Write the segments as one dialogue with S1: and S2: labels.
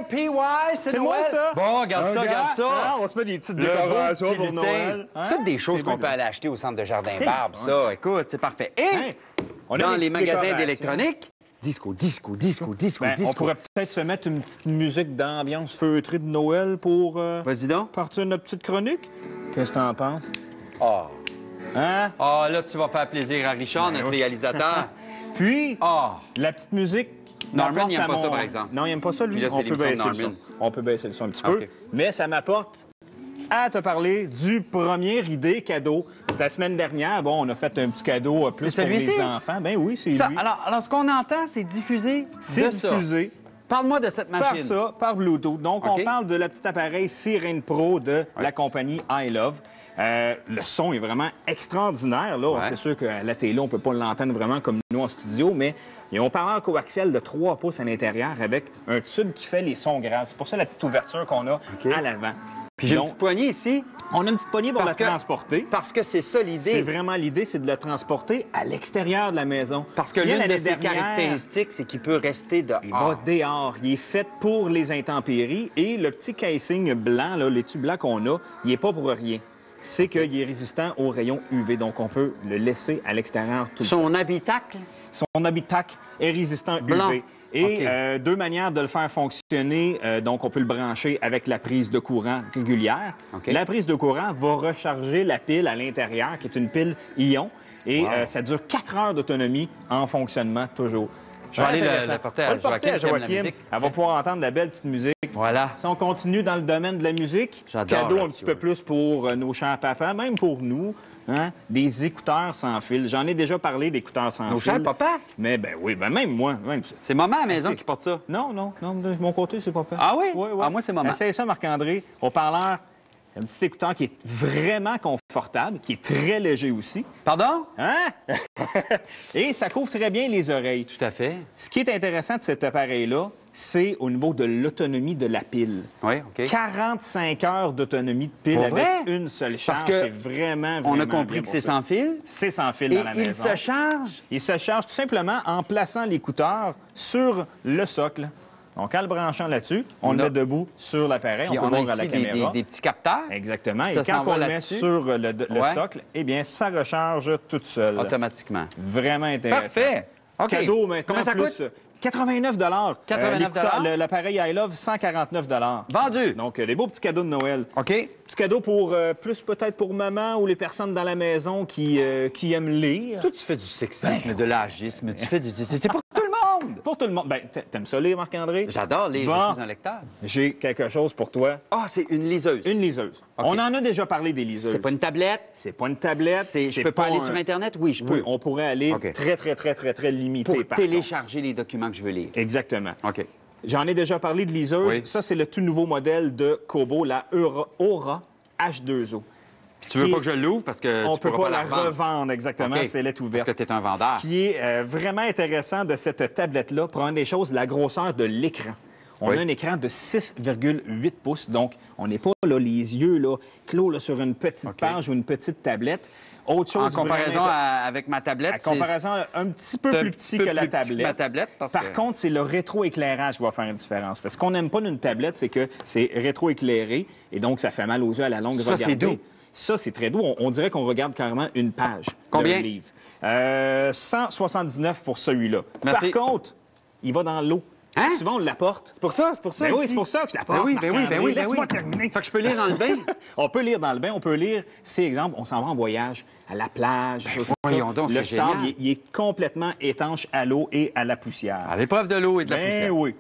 S1: PY, c'est Noël.
S2: moi, ça.
S1: Bon, regarde ça, regarde ça.
S2: Ah, on se met des petites
S1: Le beau
S2: décorations
S1: petit
S2: pour
S1: lutin.
S2: Noël. Hein?
S1: Toutes des choses
S2: C'est
S1: qu'on
S2: bien.
S1: peut aller acheter au centre de jardin barbe, ça. Écoute, c'est parfait. Et
S2: Hein? On a
S1: dans
S2: des
S1: les
S2: petites
S1: magasins
S2: décorations.
S1: d'électronique, disco.
S2: Ben, on pourrait peut-être se mettre une petite musique d'ambiance feutrée de Noël pour
S1: Vas-y donc.
S2: partir de notre petite chronique. Qu'est-ce que t'en penses?
S1: Ah.
S2: Hein?
S1: Ah, là, tu vas faire plaisir à Richard, notre
S2: oui.
S1: réalisateur.
S2: Puis,
S1: Ah.
S2: la petite musique...
S1: Norman,
S2: m'apporte
S1: il aime
S2: à
S1: pas ça, par exemple.
S2: Non, il aime pas ça, lui.
S1: Puis là, c'est
S2: On peut
S1: l'émission de
S2: baisser le son.
S1: Norman.
S2: On peut baisser le son un petit
S1: OK.
S2: peu. Mais ça m'apporte à te parler du premier idée cadeau. C'est la semaine dernière. Bon, on a fait un petit cadeau plus
S1: C'est
S2: pour
S1: celui-ci?
S2: les enfants. Ben oui, c'est
S1: Ça,
S2: lui.
S1: alors, ce qu'on entend, c'est diffusé
S2: C'est
S1: de ça.
S2: diffusé
S1: Parle-moi de cette machine.
S2: par ça, par Bluetooth. Donc,
S1: OK.
S2: on parle de la petite appareil Sirene Pro de la compagnie iLove. Le son est vraiment extraordinaire. Là.
S1: Ouais.
S2: C'est sûr qu'à la télé, on ne peut pas l'entendre vraiment comme nous en studio, mais il y a un haut-parleur coaxial de 3 pouces à l'intérieur avec un tube qui fait les sons graves. C'est pour ça la petite ouverture qu'on a à l'avant.
S1: Puis j'ai une
S2: Donc,
S1: petite poignée ici.
S2: on a une petite poignée pour
S1: Parce
S2: la
S1: que-
S2: transporter.
S1: Parce que c'est ça
S2: C'est
S1: l'idée.
S2: vraiment l'idée, c'est de la transporter à l'extérieur de la maison.
S1: Parce que
S2: Tu viens
S1: l'une de
S2: l'année
S1: ses
S2: dernière,
S1: caractéristiques, c'est qu'il peut rester dehors.
S2: il va dehors. Il est fait pour les intempéries. Et le petit casing blanc, là, l'étui blanc qu'on a, il n'est pas pour rien. C'est qu'il est résistant aux rayons UV. Donc, on peut le laisser à l'extérieur tout le temps.
S1: Son habitacle,
S2: Son habitacle est résistant
S1: Blanc.
S2: UV. Et
S1: OK.
S2: deux manières de le faire fonctionner. Donc, on peut le brancher avec la prise de courant régulière.
S1: OK.
S2: La prise de courant va recharger la pile à l'intérieur, qui est une pile ion. Et
S1: Wow.
S2: ça dure 4 heures d'autonomie en fonctionnement, toujours.
S1: Je vais aller
S2: Intéressant.
S1: la porter à
S2: On va le porter
S1: Joachim, qui aime la
S2: Joachim.
S1: musique.
S2: Elle va pouvoir entendre la belle petite musique.
S1: voilà.
S2: Si on continue dans le domaine de la musique,
S1: J'adore
S2: cadeau un
S1: là-dessus,
S2: petit peu plus pour nos chers papas, même pour nous, hein, des écouteurs sans fil. J'en ai déjà parlé d'écouteurs sans
S1: Nos
S2: fil.
S1: chers papas.
S2: Mais ben oui, ben même moi. Même ça.
S1: C'est maman à la maison
S2: c'est-
S1: qui porte ça.
S2: Non, de mon côté, c'est pas pire.
S1: Ah oui?
S2: Oui, oui.
S1: Ah, moi, c'est maman.
S2: Essaye ça, Marc-André. Haut-parleur, un petit écouteur qui est vraiment confortable, qui est très léger aussi.
S1: Pardon?
S2: Hein? Et ça couvre très bien les oreilles.
S1: Tout à fait.
S2: Ce qui est intéressant de cet appareil-là, c'est au niveau de l'autonomie de la pile.
S1: Oui, OK.
S2: 45 heures d'autonomie de pile
S1: Pour
S2: avec
S1: vrai?
S2: une seule charge.
S1: Parce que
S2: C'est vraiment,
S1: On a
S2: vraiment
S1: compris
S2: bien
S1: que
S2: pour
S1: c'est
S2: ça.
S1: sans fil.
S2: C'est sans fil
S1: Et
S2: dans la
S1: il
S2: maison.
S1: se charge.
S2: Il se charge tout simplement en plaçant l'écouteur sur le socle. Donc, en le branchant là-dessus, on
S1: On
S2: le
S1: a-
S2: met debout sur l'appareil.
S1: Puis
S2: On peut
S1: on a
S2: voir à la
S1: ici
S2: caméra.
S1: des petits capteurs.
S2: Exactement.
S1: Ça
S2: Et quand
S1: s'en va
S2: on le met
S1: là-dessus.
S2: sur le
S1: Ouais.
S2: socle, eh bien, ça recharge toute seule.
S1: Automatiquement.
S2: Vraiment intéressant.
S1: Parfait. OK.
S2: Cadeau maintenant.
S1: Combien ça
S2: plus,
S1: coûte?
S2: 89
S1: $89.
S2: L'appareil iLove, 149
S1: Vendu.
S2: Donc, des beaux petits cadeaux de Noël.
S1: OK.
S2: Petit cadeau pour plus peut-être pour maman ou les personnes dans la maison qui aiment lire.
S1: Toi, tu fais du sexisme, de l'agisme. Tu fais du... C'est pour tout le monde.
S2: Pour tout le monde. Ben, t'aimes ça lire, Marc-André?
S1: J'adore lire.
S2: Bon.
S1: Je suis un lecteur.
S2: J'ai quelque chose pour toi.
S1: Ah, c'est une liseuse.
S2: Une liseuse.
S1: OK.
S2: On en a déjà parlé des liseuses.
S1: C'est pas une tablette.
S2: C'est pas une tablette.
S1: Je peux pas aller sur Internet? Oui, je peux.
S2: Oui, on pourrait aller
S1: OK.
S2: très limité
S1: Pour
S2: par
S1: télécharger les documents que je veux lire.
S2: contre. Exactement.
S1: OK.
S2: J'en ai déjà parlé de liseuse.
S1: Oui.
S2: Ça, c'est le tout nouveau modèle de Kobo, la Aura H2O.
S1: Tu veux pas que je l'ouvre parce que
S2: On
S1: tu
S2: peut
S1: pourras
S2: pas la
S1: revendre.
S2: revendre, exactement,
S1: OK.
S2: si elle est ouverte.
S1: Parce que tu es un vendeur.
S2: Ce qui est vraiment intéressant de cette tablette-là, pour une des choses, la grosseur de l'écran. On
S1: Oui.
S2: a un écran de 6,8 pouces, donc on n'est pas là, les yeux là, clos là, sur une petite
S1: OK.
S2: page ou une petite tablette. Autre chose
S1: En comparaison
S2: vraiment
S1: avec ma tablette,
S2: à comparaison un petit peu
S1: c'est
S2: plus
S1: un
S2: petit
S1: peu
S2: que la
S1: plus petit que
S2: tablette.
S1: ma tablette, parce
S2: Par
S1: que-
S2: contre, c'est le rétroéclairage qui va faire une différence. Parce qu'on n'aime pas d'une tablette, c'est que c'est rétroéclairé et donc ça fait mal aux yeux à la longue.
S1: Ça, c'est
S2: regarder.
S1: doux.
S2: Ça, c'est très doux. On dirait qu'on regarde carrément une page
S1: Combien?
S2: d'un livre. 179 pour celui-là.
S1: Merci.
S2: Par contre, il va dans l'eau.
S1: Hein?
S2: Souvent, on l'apporte.
S1: C'est pour ça
S2: Ben oui,
S1: ici.
S2: c'est pour ça que je l'apporte.
S1: Ben oui, ben oui, ben oui, ben
S2: Laisse-moi
S1: oui.
S2: terminer.
S1: Fait que je peux lire dans le bain.
S2: On peut lire dans le bain, on peut lire, c'est exemple, on s'en va en voyage, à la plage. sur ça.
S1: voyons donc,
S2: Le
S1: c'est
S2: sable,
S1: génial.
S2: il est complètement étanche à l'eau et à la poussière.
S1: À l'épreuve de l'eau et de la
S2: Ben
S1: poussière.
S2: oui.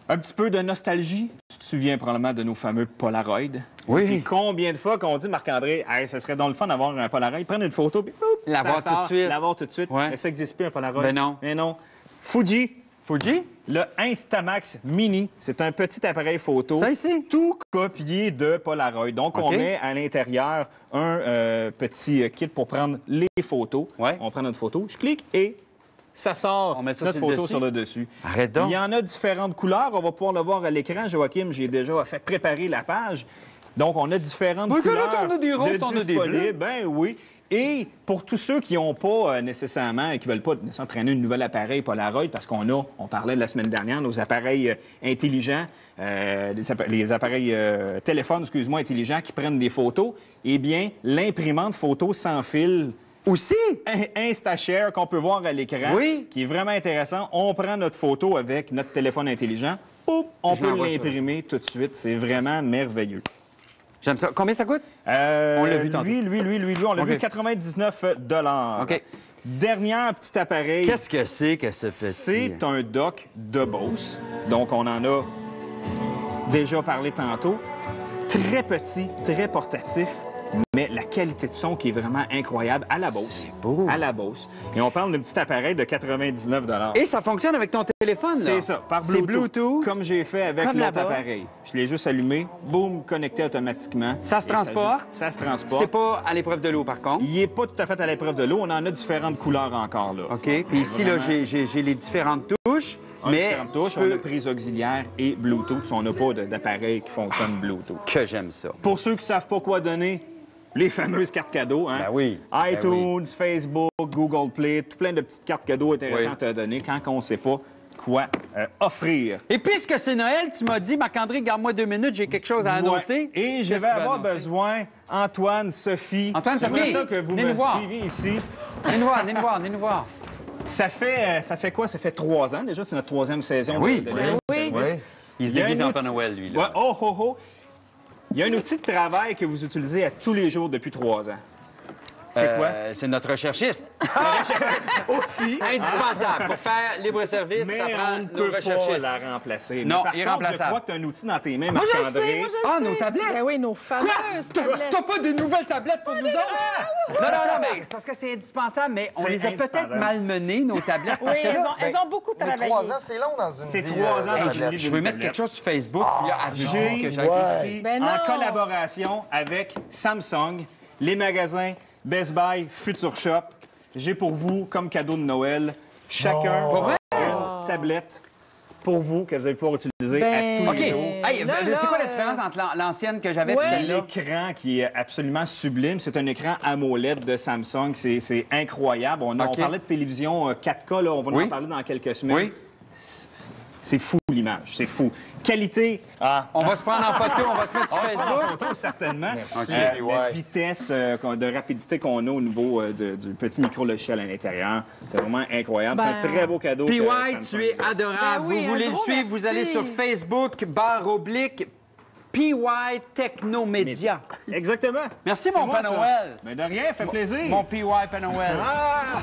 S2: Un petit peu de nostalgie. Tu te souviens probablement de nos fameux Polaroid.
S1: Oui.
S2: Et combien de fois qu'on dit, Marc-André, hey, ça serait donc le fun d'avoir un Polaroid, prendre une photo, puis
S1: L'avoir
S2: ça
S1: tout de
S2: sort,
S1: suite.
S2: L'avoir tout de suite.
S1: Ouais.
S2: Mais ça n'existe plus, un Polaroid.
S1: Ben non.
S2: Mais non. Fuji,
S1: Fuji?
S2: le Instamax Mini, c'est un petit appareil photo.
S1: Ça ici?
S2: Tout copié de Polaroid. Donc, on
S1: OK.
S2: met à l'intérieur un petit kit pour prendre les photos.
S1: Ouais.
S2: On prend notre photo, je clique et ça sort
S1: On met ça
S2: notre
S1: sur le
S2: photo
S1: dessus?
S2: sur le dessus.
S1: Arrête donc.
S2: Il y en a différentes couleurs. On va pouvoir le voir à l'écran. Joachim, j'ai déjà fait préparer la page. Donc, on a différentes
S1: Oui,
S2: couleurs
S1: là, on a des roses,
S2: de
S1: on a des bleus.
S2: disponibles. Ben oui. Et pour tous ceux qui n'ont pas nécessairement, et qui ne veulent pas nécessairement traîner un nouvel appareil Polaroid, parce on parlait de la semaine dernière, nos appareils intelligents, les appareils téléphones, excuse-moi, intelligents qui prennent des photos, eh bien, l'imprimante photo sans fil
S1: Aussi?
S2: InstaShare qu'on peut voir à l'écran,
S1: Oui.
S2: qui est vraiment intéressant. On prend notre photo avec notre téléphone intelligent, on peut l'imprimer tout de suite. C'est vraiment merveilleux.
S1: J'aime ça. Combien ça coûte? On l'a vu tantôt.
S2: Lui, on l'a
S1: OK.
S2: vu 99
S1: OK.
S2: Dernier petit appareil.
S1: Qu'est-ce que c'est que ce petit?
S2: C'est un dock de Bose. Donc, on en a déjà parlé tantôt. Très petit, très portatif, mais la qualité de son qui est vraiment incroyable à la Bose.
S1: C'est beau.
S2: À la Bose. Et on parle d'un petit appareil de 99
S1: Et ça fonctionne avec ton téléphone, là?
S2: C'est ça, par
S1: C'est
S2: Bluetooth.
S1: Bluetooth.
S2: Comme j'ai fait avec
S1: Comme
S2: l'autre
S1: là-bas.
S2: appareil. Je l'ai juste allumé, boum, connecté automatiquement.
S1: Ça se
S2: Et
S1: transporte?
S2: Ça se transporte.
S1: C'est pas à l'épreuve de l'eau, par contre.
S2: Il n'est pas tout à fait à l'épreuve de l'eau. On en a différentes couleurs encore, là.
S1: OK. Puis ici, là, j'ai les différentes touches.
S2: On a
S1: Mais
S2: différentes touches,
S1: tu
S2: on
S1: peux-
S2: a prise auxiliaire et Bluetooth. On n'a pas d'appareil qui fonctionne Bluetooth.
S1: Que j'aime ça.
S2: Pour ceux qui ne savent pas quoi donner, les fameuses cartes cadeaux, hein?
S1: Ben oui.
S2: iTunes, Facebook, Google Play, tout plein de petites cartes cadeaux intéressantes
S1: Oui.
S2: à donner quand on ne sait pas quoi offrir.
S1: Et puisque c'est Noël, tu m'as dit, Marc-André, garde-moi 2 minutes, j'ai quelque chose à annoncer.
S2: Ouais. Et je
S1: Qu'est-ce
S2: vais
S1: que tu vas
S2: avoir
S1: annoncer?
S2: besoin, Antoine, Sophie.
S1: Antoine,
S2: j'aimerais
S1: Sophie,
S2: ça que vous
S1: venez
S2: me
S1: nous voir.
S2: suiviez ici.
S1: Venez nous voir, venez nous voir, venez nous voir.
S2: Ça fait quoi? Ça fait 3 ans déjà, c'est notre 3e saison.
S1: Oui.
S2: de
S1: Oui.
S2: l'émission.
S3: Oui.
S1: Il se
S2: Il y a
S1: déguise
S2: un
S1: en
S2: outil-
S1: Père Noël, lui. Là.
S2: Ouais, oh, oh, oh. Il y a un outil de travail que vous utilisez à tous les jours depuis 3 ans. C'est quoi?
S1: C'est notre recherchiste.
S2: Aussi.
S1: Indispensable. Pour faire libre-service,
S2: Mais
S1: ça
S2: on
S1: prend
S2: ne
S1: nos
S2: peut pas
S1: recherchistes.
S2: la remplacer.
S1: Non,
S2: Mais par contre,
S1: irremplaçable.
S2: je crois que tu as un outil dans tes mains,
S4: Moi, je le sais,
S2: Marc-André.
S4: moi, je le
S1: Ah,
S4: sais.
S1: nos tablettes?
S4: Ben oui, nos fameuses tablettes.
S1: T'as pas de nouvelles tablettes pour nous autres? Non, mais parce que c'est indispensable, mais on
S2: C'est
S1: les a peut-être
S2: indispensable.
S1: malmenées, nos tablettes.
S4: Oui,
S1: parce que là,
S4: elles ont beaucoup
S3: Mais
S4: travaillé.
S3: 3 ans, c'est long dans une
S2: C'est
S3: vie.
S2: 3 ans
S3: la
S2: dans une
S3: tablette.
S2: vie.
S1: je veux mettre quelque chose sur Facebook, puis là,
S2: J'ai
S1: que j'ai
S2: ici,
S4: Ben
S2: en
S4: non.
S2: collaboration avec Samsung, les magasins Best Buy, Future Shop, j'ai pour vous, comme cadeau de Noël, chacun une tablette pour vous que vous allez pouvoir utiliser à tous
S1: OK.
S2: les jours.
S1: Hey,
S4: Là,
S1: c'est quoi la
S4: là,
S1: différence entre l'ancienne que j'avais et
S4: Ouais.
S1: celle-là?
S2: L'écran qui est absolument sublime, c'est un écran AMOLED de Samsung, c'est incroyable. On
S1: OK.
S2: parlait de télévision 4K, là, on va
S1: Oui.
S2: en parler dans quelques semaines.
S1: Oui.
S2: C'est fou l'image, c'est fou. Qualité,
S1: On va se prendre en photo, on va se mettre sur
S2: en
S1: Facebook.
S2: photo, certainement.
S3: Merci,
S2: La
S3: ouais.
S2: vitesse de rapidité qu'on a au niveau du petit micro-logiciel à l'intérieur, c'est vraiment incroyable.
S4: Ben,
S2: C'est un très beau cadeau.
S1: PY,
S2: que Samsung
S1: tu es
S2: fait.
S1: adorable.
S4: Ben oui,
S1: vous voulez
S4: un
S1: le
S4: gros
S1: suivre, vous allez
S4: merci.
S1: sur Facebook, /PY Technomédia.
S2: Exactement.
S1: Merci,
S2: C'est
S1: mon
S2: moi,
S1: Père
S2: ça.
S1: Noël.
S2: Mais de rien, fait plaisir.
S1: Mon PY Père Noël.
S2: Ah!